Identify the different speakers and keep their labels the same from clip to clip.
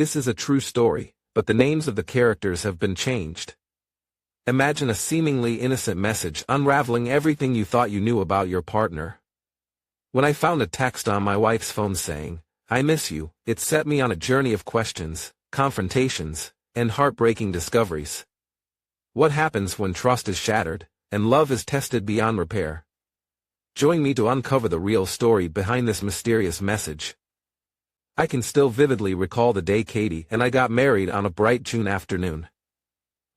Speaker 1: This is a true story, but the names of the characters have been changed. Imagine a seemingly innocent message unraveling everything you thought you knew about your partner. When I found a text on my wife's phone saying, "I miss you," it set me on a journey of questions, confrontations, and heartbreaking discoveries. What happens when trust is shattered, and love is tested beyond repair? Join me to uncover the real story behind this mysterious message. I can still vividly recall the day Katie and I got married on a bright June afternoon.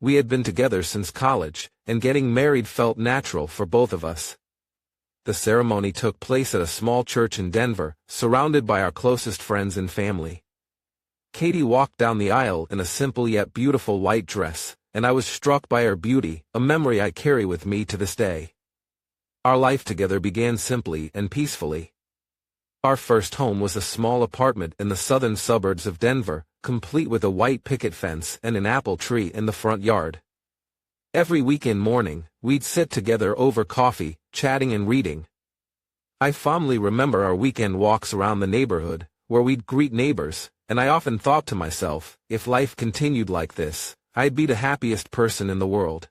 Speaker 1: We had been together since college, and getting married felt natural for both of us. The ceremony took place at a small church in Denver, surrounded by our closest friends and family. Katie walked down the aisle in a simple yet beautiful white dress, and I was struck by her beauty, a memory I carry with me to this day. Our life together began simply and peacefully. Our first home was a small apartment in the southern suburbs of Denver, complete with a white picket fence and an apple tree in the front yard. Every weekend morning, we'd sit together over coffee, chatting and reading. I fondly remember our weekend walks around the neighborhood, where we'd greet neighbors, and I often thought to myself, if life continued like this, I'd be the happiest person in the world.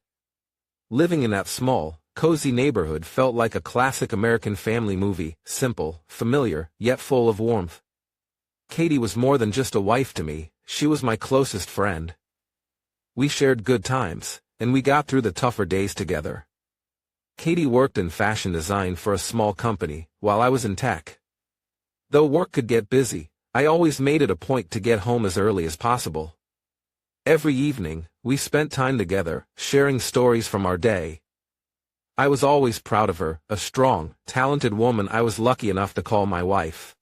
Speaker 1: Living in that small, cozy neighborhood felt like a classic American family movie, simple, familiar, yet full of warmth. Katie was more than just a wife to me, she was my closest friend. We shared good times, and we got through the tougher days together. Katie worked in fashion design for a small company, while I was in tech. Though work could get busy, I always made it a point to get home as early as possible. Every evening, we spent time together, sharing stories from our day. I was always proud of her, a strong, talented woman I was lucky enough to call my wife.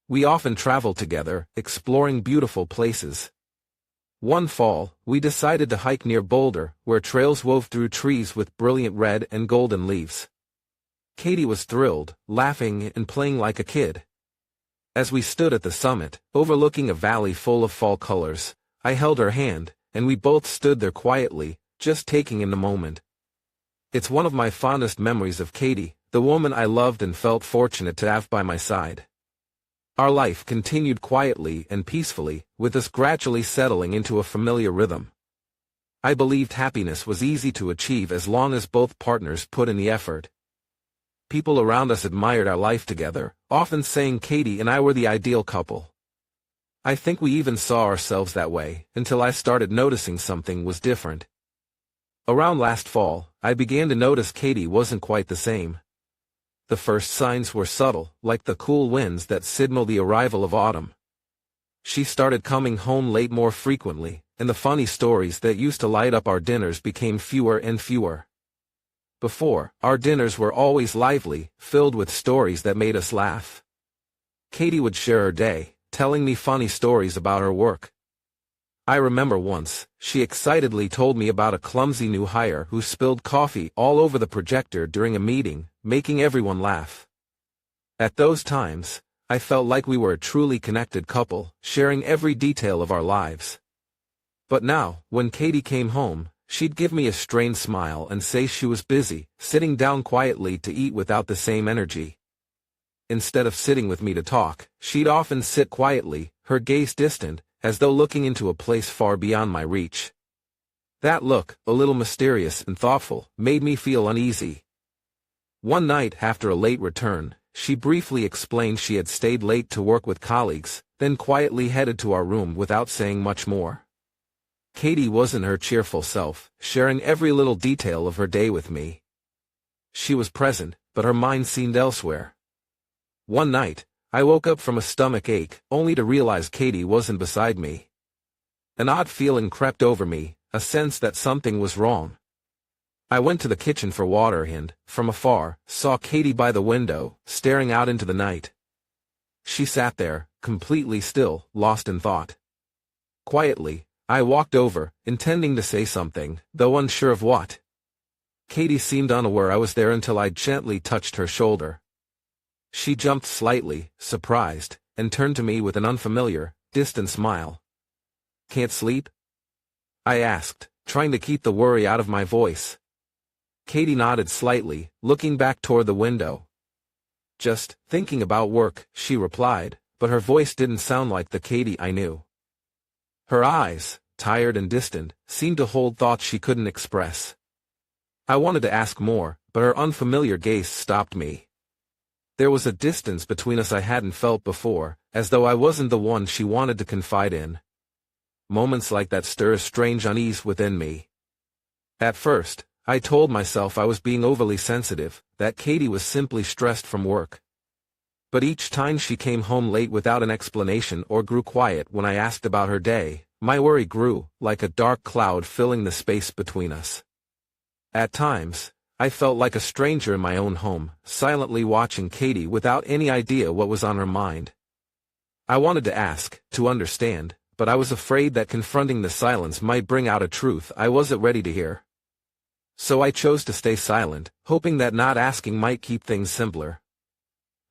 Speaker 1: We often traveled together, exploring beautiful places. One fall, we decided to hike near Boulder, where trails wove through trees with brilliant red and golden leaves. Katie was thrilled, laughing and playing like a kid. As we stood at the summit, overlooking a valley full of fall colors, I held her hand, and we both stood there quietly, just taking in the moment. It's one of my fondest memories of Katie, the woman I loved and felt fortunate to have by my side. Our life continued quietly and peacefully, with us gradually settling into a familiar rhythm. I believed happiness was easy to achieve as long as both partners put in the effort. People around us admired our life together, often saying Katie and I were the ideal couple. I think we even saw ourselves that way, until I started noticing something was different. Around last fall, I began to notice Katie wasn't quite the same. The first signs were subtle, like the cool winds that signal the arrival of autumn. She started coming home late more frequently, and the funny stories that used to light up our dinners became fewer and fewer. Before, our dinners were always lively, filled with stories that made us laugh. Katie would share her day, telling me funny stories about her work. I remember once, she excitedly told me about a clumsy new hire who spilled coffee all over the projector during a meeting, making everyone laugh. At those times, I felt like we were a truly connected couple, sharing every detail of our lives. But now, when Katie came home, she'd give me a strained smile and say she was busy, sitting down quietly to eat without the same energy. Instead of sitting with me to talk, she'd often sit quietly, her gaze distant, as though looking into a place far beyond my reach. That look, a little mysterious and thoughtful, made me feel uneasy. One night after a late return, she briefly explained she had stayed late to work with colleagues, then quietly headed to our room without saying much more. Katie wasn't her cheerful self, sharing every little detail of her day with me. She was present, but her mind seemed elsewhere. One night, I woke up from a stomach ache, only to realize Katie wasn't beside me. An odd feeling crept over me, a sense that something was wrong. I went to the kitchen for water and, from afar, saw Katie by the window, staring out into the night. She sat there, completely still, lost in thought. Quietly, I walked over, intending to say something, though unsure of what. Katie seemed unaware I was there until I gently touched her shoulder. She jumped slightly, surprised, and turned to me with an unfamiliar, distant smile. "Can't sleep?" I asked, trying to keep the worry out of my voice. Katie nodded slightly, looking back toward the window. "Just thinking about work," she replied, but her voice didn't sound like the Katie I knew. Her eyes, tired and distant, seemed to hold thoughts she couldn't express. I wanted to ask more, but her unfamiliar gaze stopped me. There was a distance between us I hadn't felt before, as though I wasn't the one she wanted to confide in. Moments like that stir a strange unease within me. At first, I told myself I was being overly sensitive, that Katie was simply stressed from work. But each time she came home late without an explanation or grew quiet when I asked about her day, my worry grew, like a dark cloud filling the space between us. At times, I felt like a stranger in my own home, silently watching Katie without any idea what was on her mind. I wanted to ask, to understand, but I was afraid that confronting the silence might bring out a truth I wasn't ready to hear. So I chose to stay silent, hoping that not asking might keep things simpler.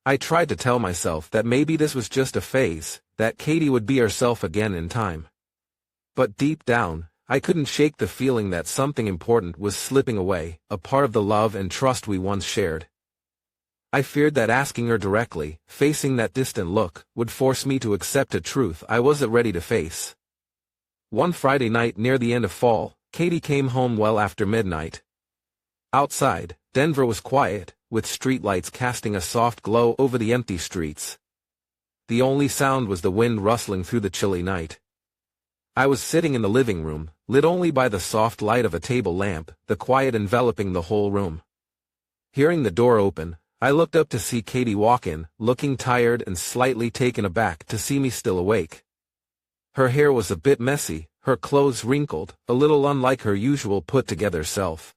Speaker 1: I tried to tell myself that maybe this was just a phase, that Katie would be herself again in time. But deep down, I couldn't shake the feeling that something important was slipping away, a part of the love and trust we once shared. I feared that asking her directly, facing that distant look, would force me to accept a truth I wasn't ready to face. One Friday night near the end of fall, Katie came home well after midnight. Outside, Denver was quiet, with streetlights casting a soft glow over the empty streets. The only sound was the wind rustling through the chilly night. I was sitting in the living room, lit only by the soft light of a table lamp, the quiet enveloping the whole room. Hearing the door open, I looked up to see Katie walk in, looking tired and slightly taken aback to see me still awake. Her hair was a bit messy, her clothes wrinkled, a little unlike her usual put-together self.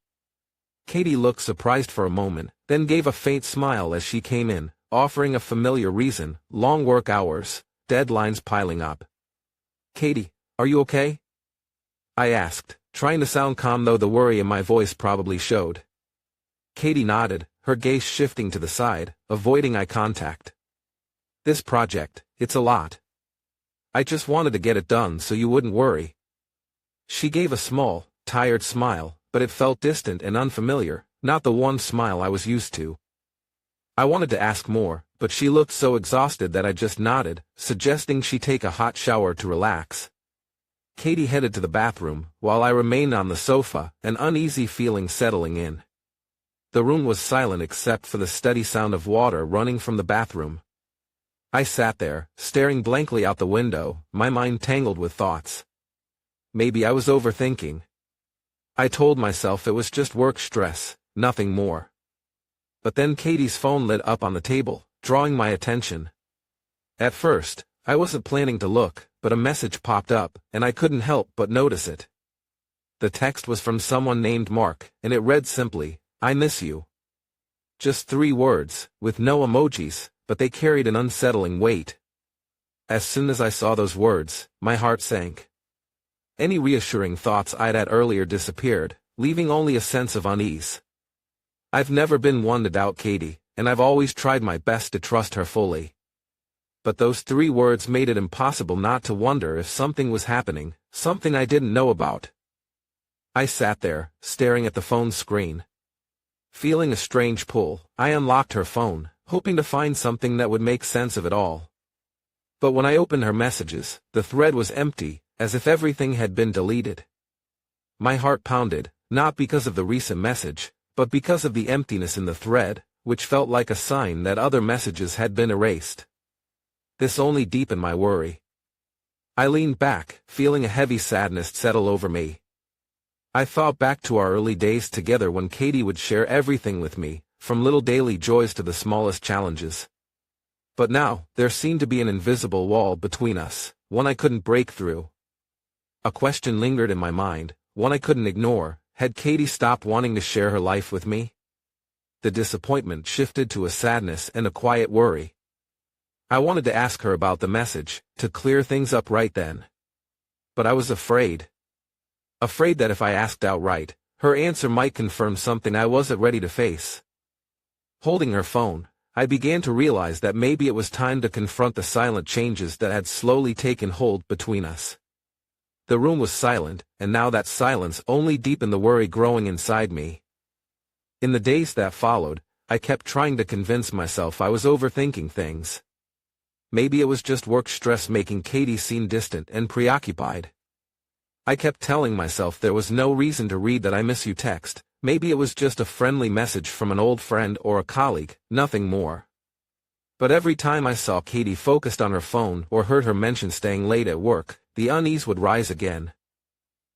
Speaker 1: Katie looked surprised for a moment, then gave a faint smile as she came in, offering a familiar reason: long work hours, deadlines piling up. "Katie, are you okay?" I asked, trying to sound calm though the worry in my voice probably showed. Katie nodded, her gaze shifting to the side, avoiding eye contact. "This project, it's a lot. I just wanted to get it done so you wouldn't worry." She gave a small, tired smile, but it felt distant and unfamiliar, not the one smile I was used to. I wanted to ask more, but she looked so exhausted that I just nodded, suggesting she take a hot shower to relax. Katie headed to the bathroom, while I remained on the sofa, an uneasy feeling settling in. The room was silent except for the steady sound of water running from the bathroom. I sat there, staring blankly out the window, my mind tangled with thoughts. Maybe I was overthinking. I told myself it was just work stress, nothing more. But then Katie's phone lit up on the table, drawing my attention. At first, I wasn't planning to look, but a message popped up, and I couldn't help but notice it. The text was from someone named Mark, and it read simply, "I miss you." Just 3 words, with no emojis, but they carried an unsettling weight. As soon as I saw those words, my heart sank. Any reassuring thoughts I'd had earlier disappeared, leaving only a sense of unease. I've never been one to doubt Katie, and I've always tried my best to trust her fully. But those 3 words made it impossible not to wonder if something was happening, something I didn't know about. I sat there, staring at the phone screen. Feeling a strange pull, I unlocked her phone, hoping to find something that would make sense of it all. But when I opened her messages, the thread was empty, as if everything had been deleted. My heart pounded, not because of the recent message, but because of the emptiness in the thread, which felt like a sign that other messages had been erased. This only deepened my worry. I leaned back, feeling a heavy sadness settle over me. I thought back to our early days together when Katie would share everything with me, from little daily joys to the smallest challenges. But now, there seemed to be an invisible wall between us, one I couldn't break through. A question lingered in my mind, one I couldn't ignore: had Katie stopped wanting to share her life with me? The disappointment shifted to a sadness and a quiet worry. I wanted to ask her about the message, to clear things up right then. But I was afraid. Afraid that if I asked outright, her answer might confirm something I wasn't ready to face. Holding her phone, I began to realize that maybe it was time to confront the silent changes that had slowly taken hold between us. The room was silent, and now that silence only deepened the worry growing inside me. In the days that followed, I kept trying to convince myself I was overthinking things. maybe it was just work stress making Katie seem distant and preoccupied. I kept telling myself there was no reason to read that "I miss you" text. Maybe it was just a friendly message from an old friend or a colleague, nothing more. But every time I saw Katie focused on her phone or heard her mention staying late at work, the unease would rise again.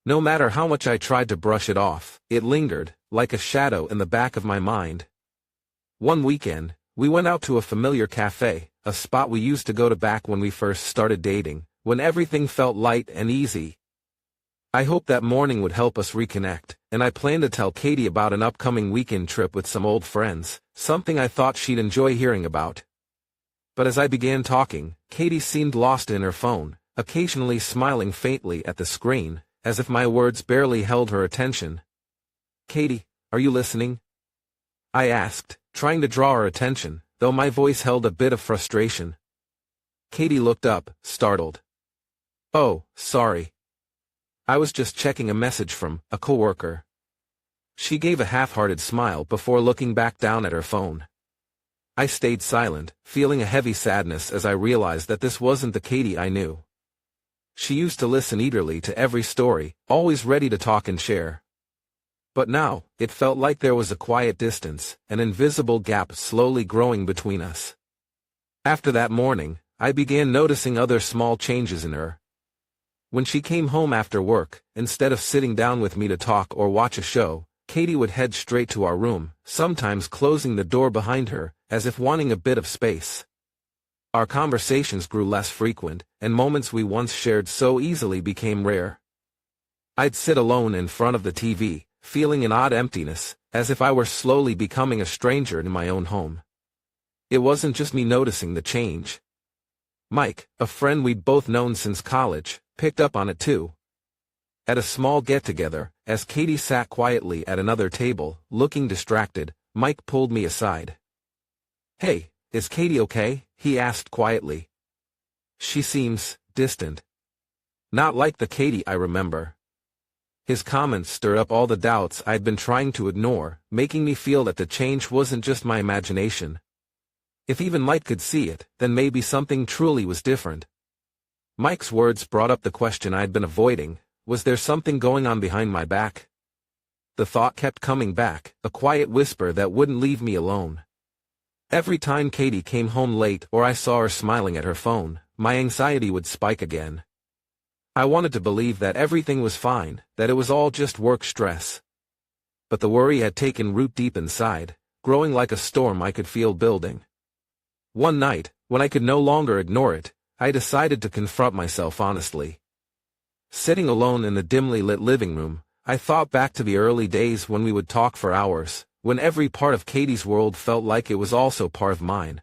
Speaker 1: No matter how much I tried to brush it off, it lingered, like a shadow in the back of my mind. One weekend, we went out to a familiar cafe, a spot we used to go to back when we first started dating, when everything felt light and easy. I hoped that morning would help us reconnect, and I planned to tell Katie about an upcoming weekend trip with some old friends, something I thought she'd enjoy hearing about. But as I began talking, Katie seemed lost in her phone, occasionally smiling faintly at the screen, as if my words barely held her attention. "Katie, are you listening?" I asked, trying to draw her attention, though my voice held a bit of frustration. Katie looked up, startled. "Oh, sorry. I was just checking a message from a coworker." She gave a half-hearted smile before looking back down at her phone. I stayed silent, feeling a heavy sadness as I realized that this wasn't the Katie I knew. She used to listen eagerly to every story, always ready to talk and share. But now, it felt like there was a quiet distance, an invisible gap slowly growing between us. After that morning, I began noticing other small changes in her. When she came home after work, instead of sitting down with me to talk or watch a show, Katie would head straight to our room, sometimes closing the door behind her, as if wanting a bit of space. Our conversations grew less frequent, and moments we once shared so easily became rare. I'd sit alone in front of the TV, feeling an odd emptiness, as if I were slowly becoming a stranger in my own home. It wasn't just me noticing the change. Mike, a friend we'd both known since college, picked up on it too. At a small get-together, as Katie sat quietly at another table, looking distracted, Mike pulled me aside. "Hey, is Katie okay?" he asked quietly. "She seems distant. Not like the Katie I remember." His comments stirred up all the doubts I'd been trying to ignore, making me feel that the change wasn't just my imagination. If even Mike could see it, then maybe something truly was different. Mike's words brought up the question I'd been avoiding: was there something going on behind my back? The thought kept coming back, a quiet whisper that wouldn't leave me alone. Every time Katie came home late or I saw her smiling at her phone, my anxiety would spike again. I wanted to believe that everything was fine, that it was all just work stress. But the worry had taken root deep inside, growing like a storm I could feel building. One night, when I could no longer ignore it, I decided to confront myself honestly. Sitting alone in the dimly lit living room, I thought back to the early days when we would talk for hours, when every part of Katie's world felt like it was also part of mine.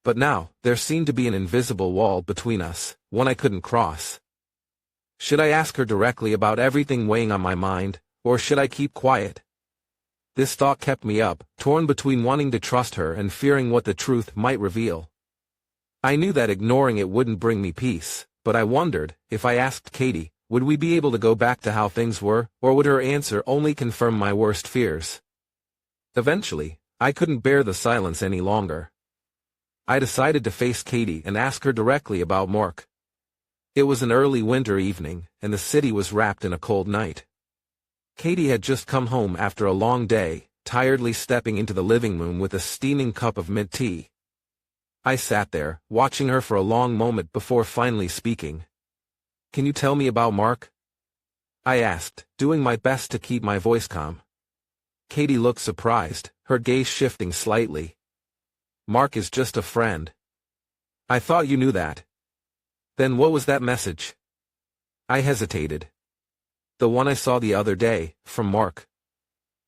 Speaker 1: But now, there seemed to be an invisible wall between us, one I couldn't cross. Should I ask her directly about everything weighing on my mind, or should I keep quiet? This thought kept me up, torn between wanting to trust her and fearing what the truth might reveal. I knew that ignoring it wouldn't bring me peace, but I wondered, if I asked Katie, would we be able to go back to how things were, or would her answer only confirm my worst fears? Eventually, I couldn't bear the silence any longer. I decided to face Katie and ask her directly about Mark. It was an early winter evening, and the city was wrapped in a cold night. Katie had just come home after a long day, tiredly stepping into the living room with a steaming cup of mint tea. I sat there, watching her for a long moment before finally speaking. "Can you tell me about Mark?" I asked, doing my best to keep my voice calm. Katie looked surprised, her gaze shifting slightly. "Mark is just a friend." "I thought you knew that." "Then what was that message?" I hesitated. "The one I saw the other day, from Mark."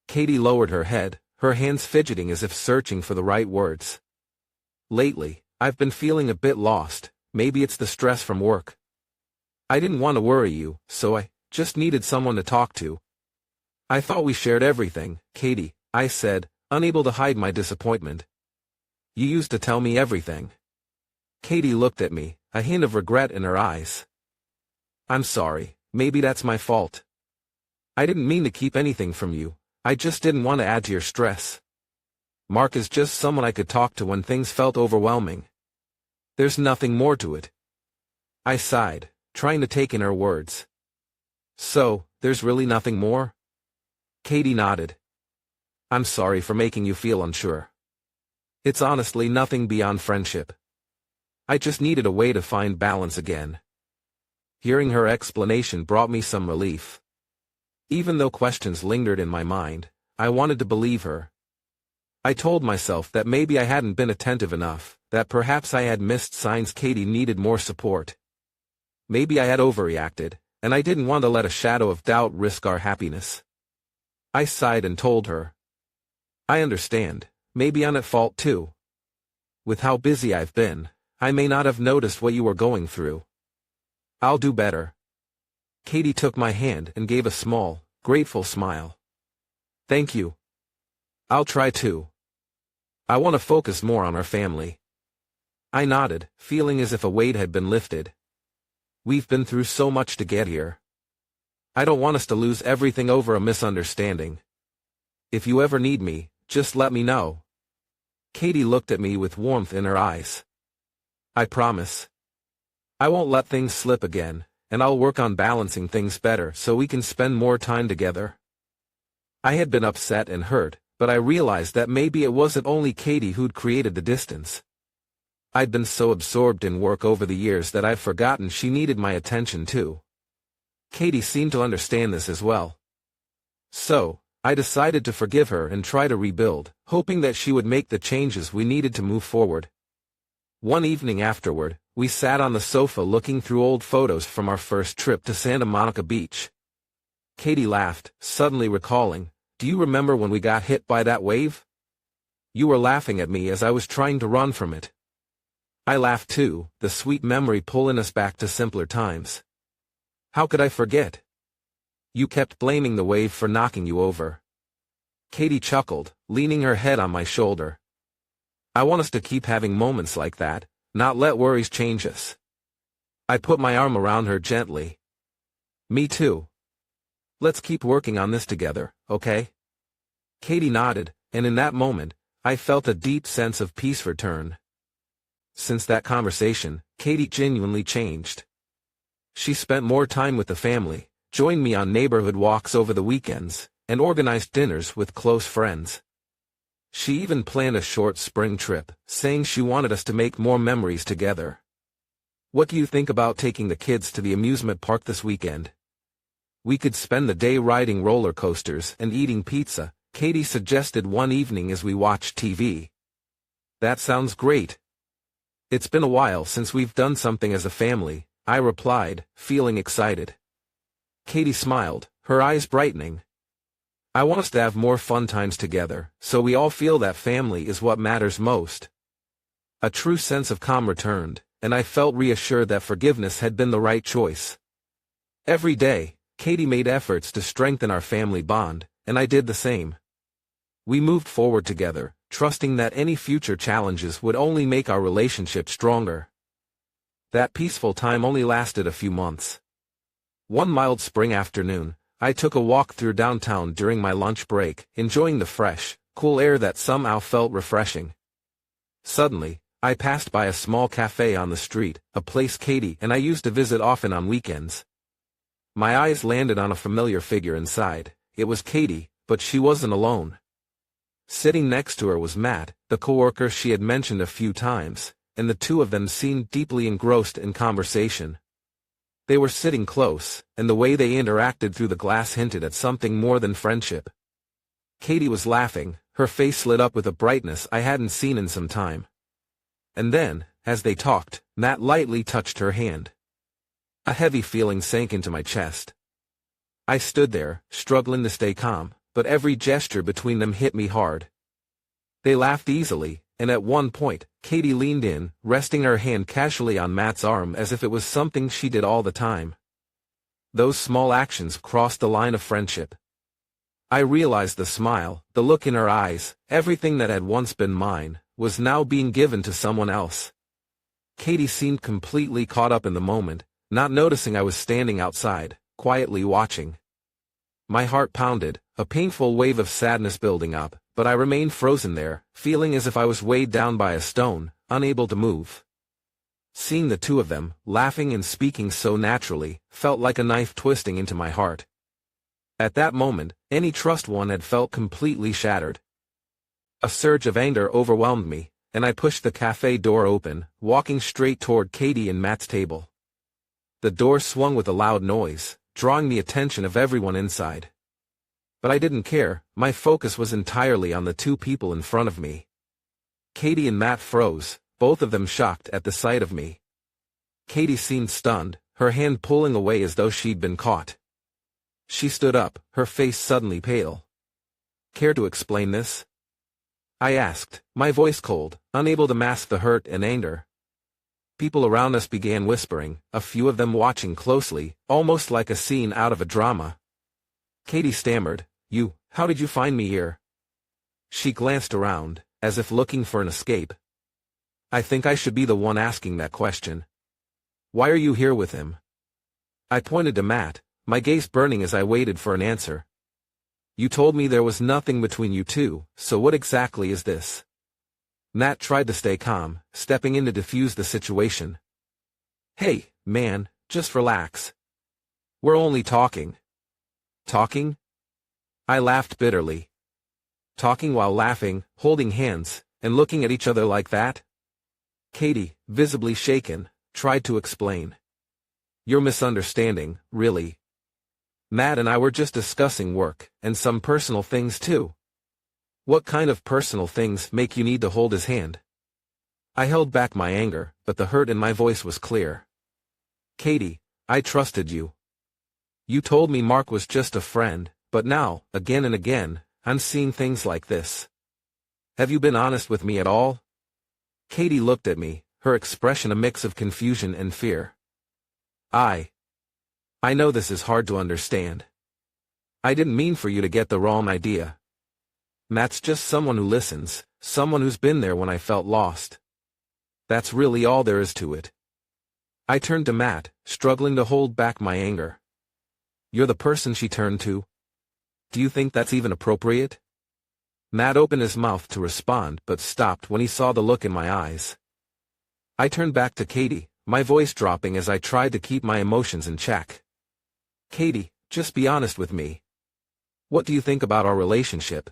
Speaker 1: Katie lowered her head, her hands fidgeting as if searching for the right words. "Lately, I've been feeling a bit lost. Maybe it's the stress from work. I didn't want to worry you, so I just needed someone to talk to." "I thought we shared everything, Katie," I said, unable to hide my disappointment. "You used to tell me everything." Katie looked at me, a hint of regret in her eyes. "I'm sorry, maybe that's my fault. I didn't mean to keep anything from you, I just didn't want to add to your stress. Mark is just someone I could talk to when things felt overwhelming." There's nothing more to it. I sighed, trying to take in her words. So, there's really nothing more? Katie nodded. I'm sorry for making you feel unsure. It's honestly nothing beyond friendship. I just needed a way to find balance again. Hearing her explanation brought me some relief. Even though questions lingered in my mind, I wanted to believe her. I told myself that maybe I hadn't been attentive enough, that perhaps I had missed signs Katie needed more support. Maybe I had overreacted, and I didn't want to let a shadow of doubt risk our happiness. I sighed and told her. I understand, maybe I'm at fault too. With how busy I've been, I may not have noticed what you were going through. I'll do better. Katie took my hand and gave a small, grateful smile. Thank you. I'll try too. I want to focus more on our family. I nodded, feeling as if a weight had been lifted. We've been through so much to get here. I don't want us to lose everything over a misunderstanding. If you ever need me, just let me know. Katie looked at me with warmth in her eyes. I promise. I won't let things slip again, and I'll work on balancing things better so we can spend more time together. I had been upset and hurt, but I realized that maybe it wasn't only Katie who'd created the distance. I'd been so absorbed in work over the years that I'd forgotten she needed my attention too. Katie seemed to understand this as well. So, I decided to forgive her and try to rebuild, hoping that she would make the changes we needed to move forward. One evening afterward, we sat on the sofa looking through old photos from our first trip to Santa Monica Beach. Katie laughed, suddenly recalling, "Do you remember when we got hit by that wave? You were laughing at me as I was trying to run from it." I laughed too, the sweet memory pulling us back to simpler times. How could I forget? You kept blaming the wave for knocking you over. Katie chuckled, leaning her head on my shoulder. I want us to keep having moments like that, not let worries change us. I put my arm around her gently. Me too. Let's keep working on this together, okay? Katie nodded, and in that moment, I felt a deep sense of peace return. Since that conversation, Katie genuinely changed. She spent more time with the family, joined me on neighborhood walks over the weekends, and organized dinners with close friends. She even planned a short spring trip, saying she wanted us to make more memories together. What do you think about taking the kids to the amusement park this weekend? We could spend the day riding roller coasters and eating pizza, Katie suggested one evening as we watched TV. That sounds great. It's been a while since we've done something as a family, I replied, feeling excited. Katie smiled, her eyes brightening. I want us to have more fun times together, so we all feel that family is what matters most. A true sense of calm returned, and I felt reassured that forgiveness had been the right choice. Every day, Katie made efforts to strengthen our family bond, and I did the same. We moved forward together, trusting that any future challenges would only make our relationship stronger. That peaceful time only lasted a few months. One mild spring afternoon, I took a walk through downtown during my lunch break, enjoying the fresh, cool air that somehow felt refreshing. Suddenly, I passed by a small cafe on the street, a place Katie and I used to visit often on weekends. My eyes landed on a familiar figure inside. It was Katie, but she wasn't alone. Sitting next to her was Matt, the coworker she had mentioned a few times, and the two of them seemed deeply engrossed in conversation. They were sitting close, and the way they interacted through the glass hinted at something more than friendship. Katie was laughing, her face lit up with a brightness I hadn't seen in some time. And then, as they talked, Matt lightly touched her hand. A heavy feeling sank into my chest. I stood there, struggling to stay calm, but every gesture between them hit me hard. They laughed easily, and at one point, Katie leaned in, resting her hand casually on Matt's arm as if it was something she did all the time. Those small actions crossed the line of friendship. I realized the smile, the look in her eyes, everything that had once been mine, was now being given to someone else. Katie seemed completely caught up in the moment, not noticing I was standing outside, quietly watching. My heart pounded, a painful wave of sadness building up, but I remained frozen there, feeling as if I was weighed down by a stone, unable to move. Seeing the two of them, laughing and speaking so naturally, felt like a knife twisting into my heart. At that moment, any trust one had felt completely shattered. A surge of anger overwhelmed me, and I pushed the cafe door open, walking straight toward Katie and Matt's table. The door swung with a loud noise, drawing the attention of everyone inside. But I didn't care, my focus was entirely on the two people in front of me. Katie and Matt froze, both of them shocked at the sight of me. Katie seemed stunned, her hand pulling away as though she'd been caught. She stood up, her face suddenly pale. "Care to explain this?" I asked, my voice cold, unable to mask the hurt and anger. People around us began whispering, a few of them watching closely, almost like a scene out of a drama. Katie stammered, How did you find me here?" She glanced around, as if looking for an escape. "I think I should be the one asking that question. Why are you here with him?" I pointed to Matt, my gaze burning as I waited for an answer. "You told me there was nothing between you two, so what exactly is this?" Matt tried to stay calm, stepping in to defuse the situation. "Hey, man, just relax. We're only talking." "Talking?" I laughed bitterly. "Talking while laughing, holding hands, and looking at each other like that?" Katie, visibly shaken, tried to explain. "You're misunderstanding, really. Matt and I were just discussing work, and some personal things too." "What kind of personal things make you need to hold his hand?" I held back my anger, but the hurt in my voice was clear. "Katie, I trusted you. You told me Mark was just a friend, but now, again and again, I'm seeing things like this. Have you been honest with me at all?" Katie looked at me, her expression a mix of confusion and fear. I know this is hard to understand. I didn't mean for you to get the wrong idea. Matt's just someone who listens, someone who's been there when I felt lost. That's really all there is to it." I turned to Matt, struggling to hold back my anger. "You're the person she turned to? Do you think that's even appropriate?" Matt opened his mouth to respond but stopped when he saw the look in my eyes. I turned back to Katie, my voice dropping as I tried to keep my emotions in check. "Katie, just be honest with me. What do you think about our relationship?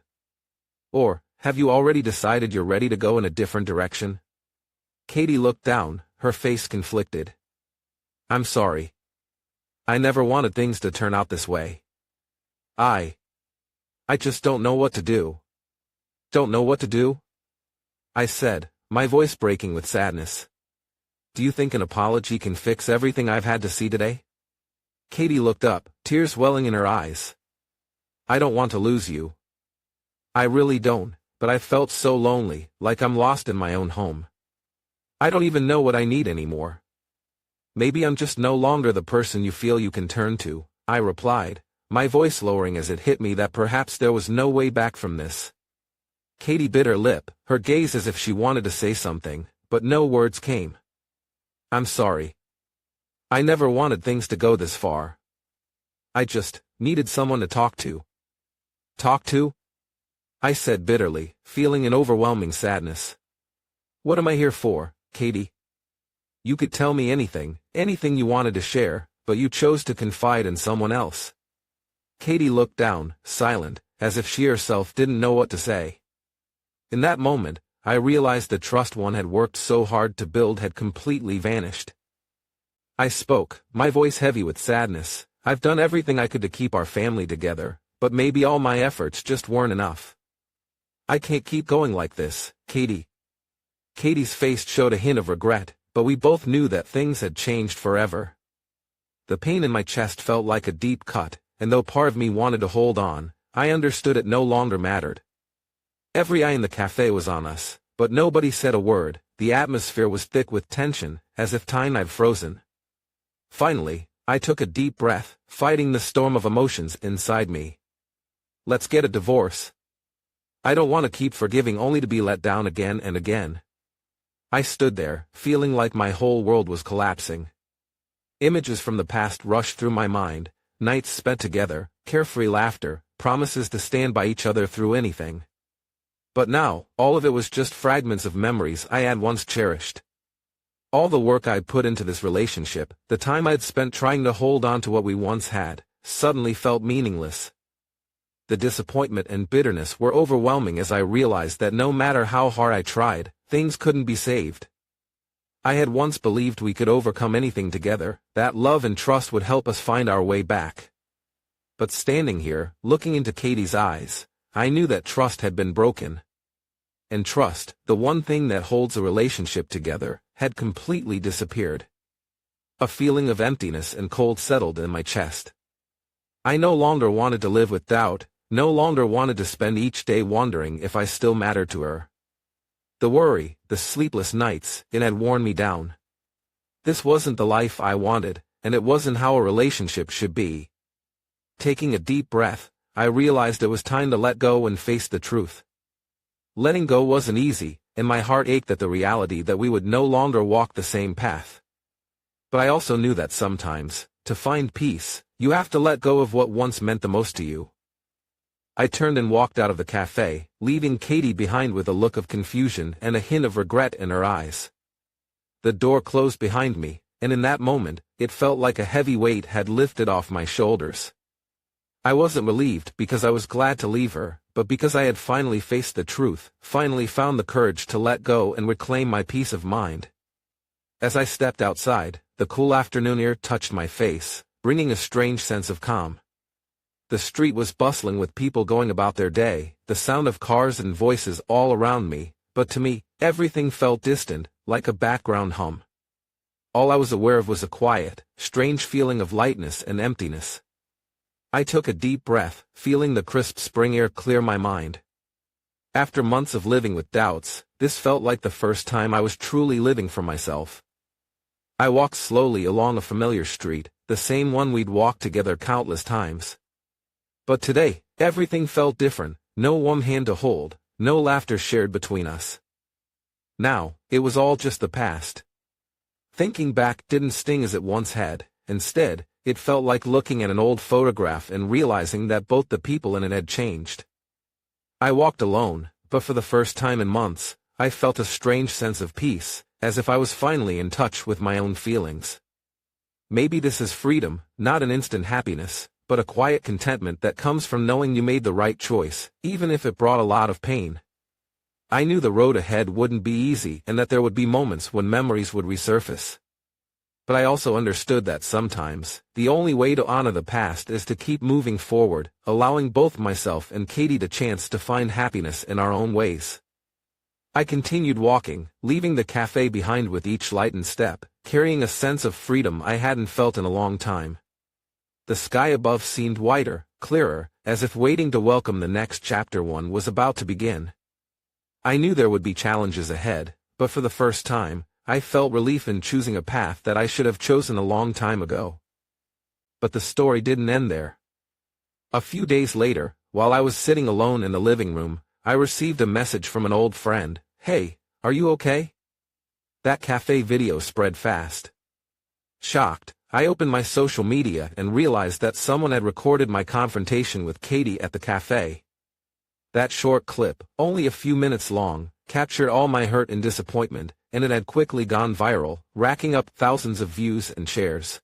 Speaker 1: Or, have you already decided you're ready to go in a different direction?" Katie looked down, her face conflicted. "I'm sorry. I never wanted things to turn out this way. I just don't know what to do." "Don't know what to do?" I said, my voice breaking with sadness. "Do you think an apology can fix everything I've had to see today?" Katie looked up, tears welling in her eyes. "I don't want to lose you. I really don't, but I've felt so lonely, like I'm lost in my own home. I don't even know what I need anymore." "Maybe I'm just no longer the person you feel you can turn to," I replied, my voice lowering as it hit me that perhaps there was no way back from this. Katie bit her lip, her gaze as if she wanted to say something, but no words came. "I'm sorry. I never wanted things to go this far. I just needed someone to talk to." "Talk to?" I said bitterly, feeling an overwhelming sadness. "What am I here for, Katie? You could tell me anything you wanted to share, but you chose to confide in someone else." Katie looked down, silent, as if she herself didn't know what to say. In that moment, I realized the trust one had worked so hard to build had completely vanished. I spoke, my voice heavy with sadness. "I've done everything I could to keep our family together, but maybe all my efforts just weren't enough. I can't keep going like this, Katie." Katie's face showed a hint of regret, but we both knew that things had changed forever. The pain in my chest felt like a deep cut, and though part of me wanted to hold on, I understood it no longer mattered. Every eye in the cafe was on us, but nobody said a word. The atmosphere was thick with tension, as if time had frozen. Finally, I took a deep breath, fighting the storm of emotions inside me. "Let's get a divorce. I don't want to keep forgiving only to be let down again and again." I stood there, feeling like my whole world was collapsing. Images from the past rushed through my mind, nights spent together, carefree laughter, promises to stand by each other through anything. But now, all of it was just fragments of memories I had once cherished. All the work I'd put into this relationship, the time I'd spent trying to hold on to what we once had, suddenly felt meaningless. The disappointment and bitterness were overwhelming as I realized that no matter how hard I tried, things couldn't be saved. I had once believed we could overcome anything together, that love and trust would help us find our way back. But standing here, looking into Katie's eyes, I knew that trust had been broken. And trust, the one thing that holds a relationship together, had completely disappeared. A feeling of emptiness and cold settled in my chest. I no longer wanted to live with doubt, no longer wanted to spend each day wondering if I still mattered to her. The worry, the sleepless nights, it had worn me down. This wasn't the life I wanted, and it wasn't how a relationship should be. Taking a deep breath, I realized it was time to let go and face the truth. Letting go wasn't easy, and my heart ached at the reality that we would no longer walk the same path. But I also knew that sometimes, to find peace, you have to let go of what once meant the most to you. I turned and walked out of the cafe, leaving Katie behind with a look of confusion and a hint of regret in her eyes. The door closed behind me, and in that moment, it felt like a heavy weight had lifted off my shoulders. I wasn't relieved because I was glad to leave her, but because I had finally faced the truth, finally found the courage to let go and reclaim my peace of mind. As I stepped outside, the cool afternoon air touched my face, bringing a strange sense of calm. The street was bustling with people going about their day, the sound of cars and voices all around me, but to me, everything felt distant, like a background hum. All I was aware of was a quiet, strange feeling of lightness and emptiness. I took a deep breath, feeling the crisp spring air clear my mind. After months of living with doubts, this felt like the first time I was truly living for myself. I walked slowly along a familiar street, the same one we'd walked together countless times. But today, everything felt different, no warm hand to hold, no laughter shared between us. Now, it was all just the past. Thinking back didn't sting as it once had, instead, it felt like looking at an old photograph and realizing that both the people in it had changed. I walked alone, but for the first time in months, I felt a strange sense of peace, as if I was finally in touch with my own feelings. Maybe this is freedom, not an instant happiness, but a quiet contentment that comes from knowing you made the right choice, even if it brought a lot of pain. I knew the road ahead wouldn't be easy and that there would be moments when memories would resurface. But I also understood that sometimes, the only way to honor the past is to keep moving forward, allowing both myself and Katie the chance to find happiness in our own ways. I continued walking, leaving the cafe behind with each lightened step, carrying a sense of freedom I hadn't felt in a long time. The sky above seemed wider, clearer, as if waiting to welcome the next chapter one was about to begin. I knew there would be challenges ahead, but for the first time, I felt relief in choosing a path that I should have chosen a long time ago. But the story didn't end there. A few days later, while I was sitting alone in the living room, I received a message from an old friend. "Hey, are you okay?" That cafe video spread fast. Shocked, I opened my social media and realized that someone had recorded my confrontation with Katie at the cafe. That short clip, only a few minutes long, captured all my hurt and disappointment, and it had quickly gone viral, racking up thousands of views and shares.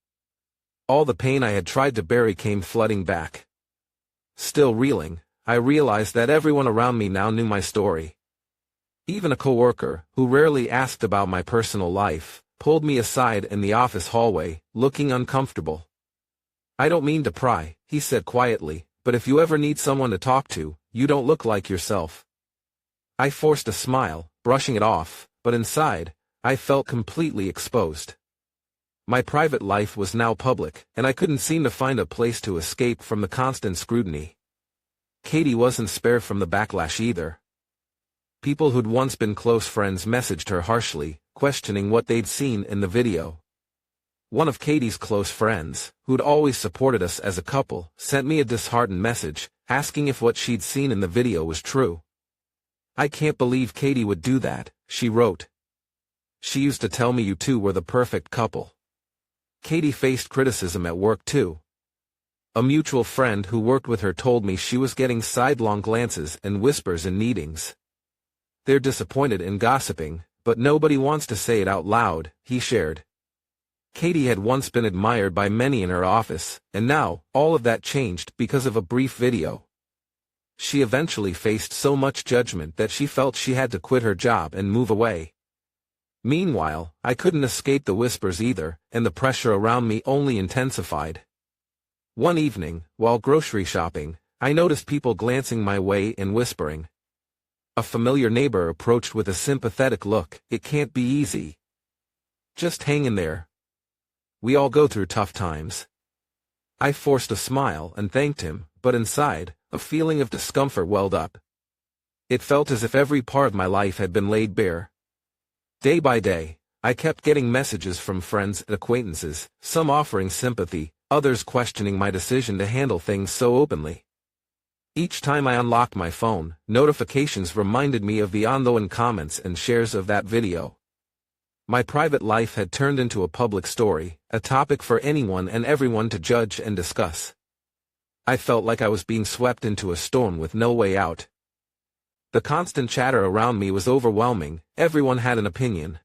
Speaker 1: All the pain I had tried to bury came flooding back. Still reeling, I realized that everyone around me now knew my story. Even a coworker, who rarely asked about my personal life, pulled me aside in the office hallway, looking uncomfortable. "I don't mean to pry," he said quietly, "but if you ever need someone to talk to, you don't look like yourself." I forced a smile, brushing it off, but inside, I felt completely exposed. My private life was now public, and I couldn't seem to find a place to escape from the constant scrutiny. Katie wasn't spared from the backlash either. People who'd once been close friends messaged her harshly, questioning what they'd seen in the video. One of Katie's close friends, who'd always supported us as a couple, sent me a disheartened message, asking if what she'd seen in the video was true. "I can't believe Katie would do that," she wrote. "She used to tell me you two were the perfect couple." Katie faced criticism at work too. A mutual friend who worked with her told me she was getting sidelong glances and whispers in meetings. "They're disappointed and gossiping, but nobody wants to say it out loud, he shared. Katie had once been admired by many in her office, and now, all of that changed because of a brief video. She eventually faced so much judgment that she felt she had to quit her job and move away. Meanwhile, I couldn't escape the whispers either, and the pressure around me only intensified. One evening, while grocery shopping, I noticed people glancing my way and whispering. A familiar neighbor approached with a sympathetic look. "It can't be easy. Just hang in there. We all go through tough times." I forced a smile and thanked him, but inside, a feeling of discomfort welled up. It felt as if every part of my life had been laid bare. Day by day, I kept getting messages from friends and acquaintances, some offering sympathy, others questioning my decision to handle things so openly. Each time I unlocked my phone, notifications reminded me of the ongoing comments and shares of that video. My private life had turned into a public story, a topic for anyone and everyone to judge and discuss. I felt like I was being swept into a storm with no way out. The constant chatter around me was overwhelming. Everyone had an opinion.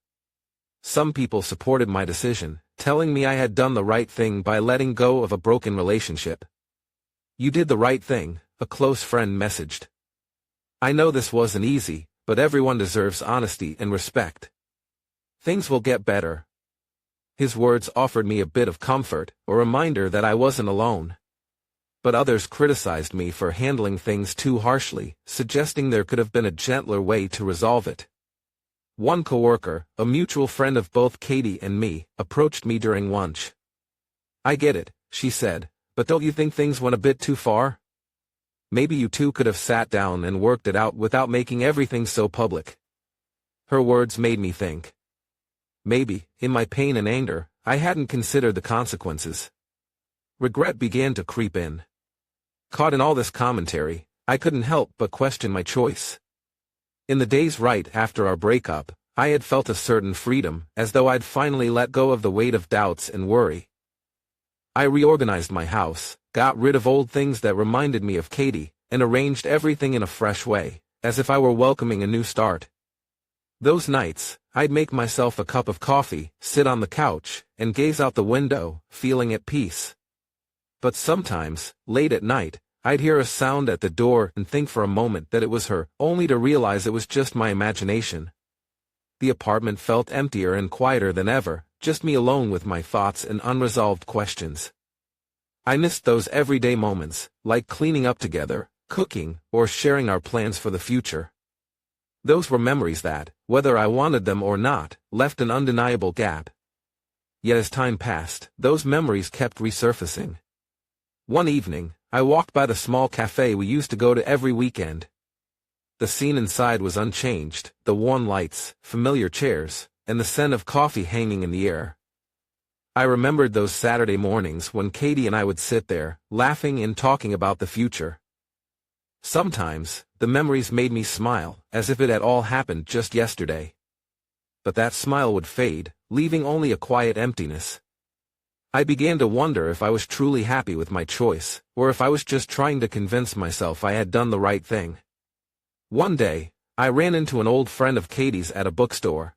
Speaker 1: Some people supported my decision, telling me I had done the right thing by letting go of a broken relationship. "You did the right thing," a close friend messaged. "I know this wasn't easy, but everyone deserves honesty and respect. Things will get better." His words offered me a bit of comfort, a reminder that I wasn't alone. But others criticized me for handling things too harshly, suggesting there could have been a gentler way to resolve it. One coworker, a mutual friend of both Katie and me, approached me during lunch. "I get it," she said, "but don't you think things went a bit too far? Maybe you two could have sat down and worked it out without making everything so public." Her words made me think. Maybe, in my pain and anger, I hadn't considered the consequences. Regret began to creep in. Caught in all this commentary, I couldn't help but question my choice. In the days right after our breakup, I had felt a certain freedom, as though I'd finally let go of the weight of doubts and worry. I reorganized my house, got rid of old things that reminded me of Katie, and arranged everything in a fresh way, as if I were welcoming a new start. Those nights, I'd make myself a cup of coffee, sit on the couch, and gaze out the window, feeling at peace. But sometimes, late at night, I'd hear a sound at the door and think for a moment that it was her, only to realize it was just my imagination. The apartment felt emptier and quieter than ever, just me alone with my thoughts and unresolved questions. I missed those everyday moments, like cleaning up together, cooking, or sharing our plans for the future. Those were memories that, whether I wanted them or not, left an undeniable gap. Yet as time passed, those memories kept resurfacing. One evening, I walked by the small cafe we used to go to every weekend. The scene inside was unchanged, the warm lights, familiar chairs, and the scent of coffee hanging in the air. I remembered those Saturday mornings when Katie and I would sit there, laughing and talking about the future. Sometimes, the memories made me smile, as if it had all happened just yesterday. But that smile would fade, leaving only a quiet emptiness. I began to wonder if I was truly happy with my choice, or if I was just trying to convince myself I had done the right thing. One day, I ran into an old friend of Katie's at a bookstore.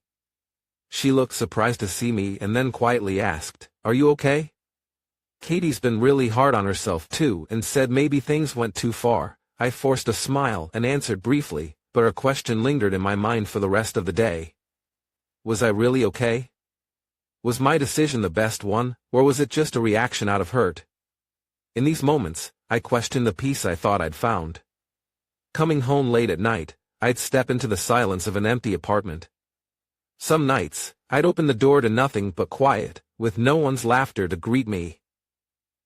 Speaker 1: She looked surprised to see me and then quietly asked, "Are you okay?" Katie's been really hard on herself too and said maybe things went too far. I forced a smile and answered briefly, but her question lingered in my mind for the rest of the day. Was I really okay? Was my decision the best one, or was it just a reaction out of hurt? In these moments, I questioned the peace I thought I'd found. Coming home late at night, I'd step into the silence of an empty apartment. Some nights, I'd open the door to nothing but quiet, with no one's laughter to greet me.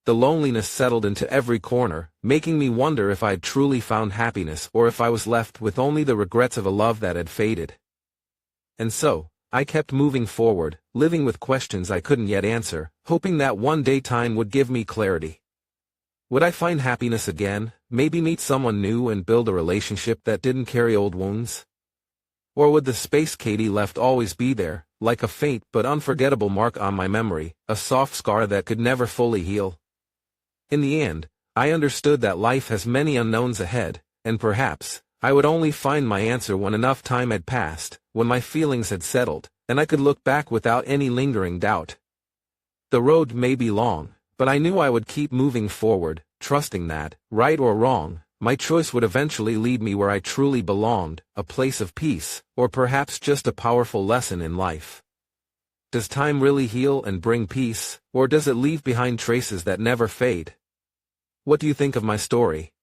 Speaker 1: The loneliness settled into every corner, making me wonder if I'd truly found happiness or if I was left with only the regrets of a love that had faded. And so, I kept moving forward, living with questions I couldn't yet answer, hoping that one day time would give me clarity. Would I find happiness again, maybe meet someone new and build a relationship that didn't carry old wounds? Or would the space Katie left always be there, like a faint but unforgettable mark on my memory, a soft scar that could never fully heal? In the end, I understood that life has many unknowns ahead, and perhaps, I would only find my answer when enough time had passed, when my feelings had settled, and I could look back without any lingering doubt. The road may be long, but I knew I would keep moving forward, trusting that, right or wrong, my choice would eventually lead me where I truly belonged, a place of peace, or perhaps just a powerful lesson in life. Does time really heal and bring peace, or does it leave behind traces that never fade? What do you think of my story?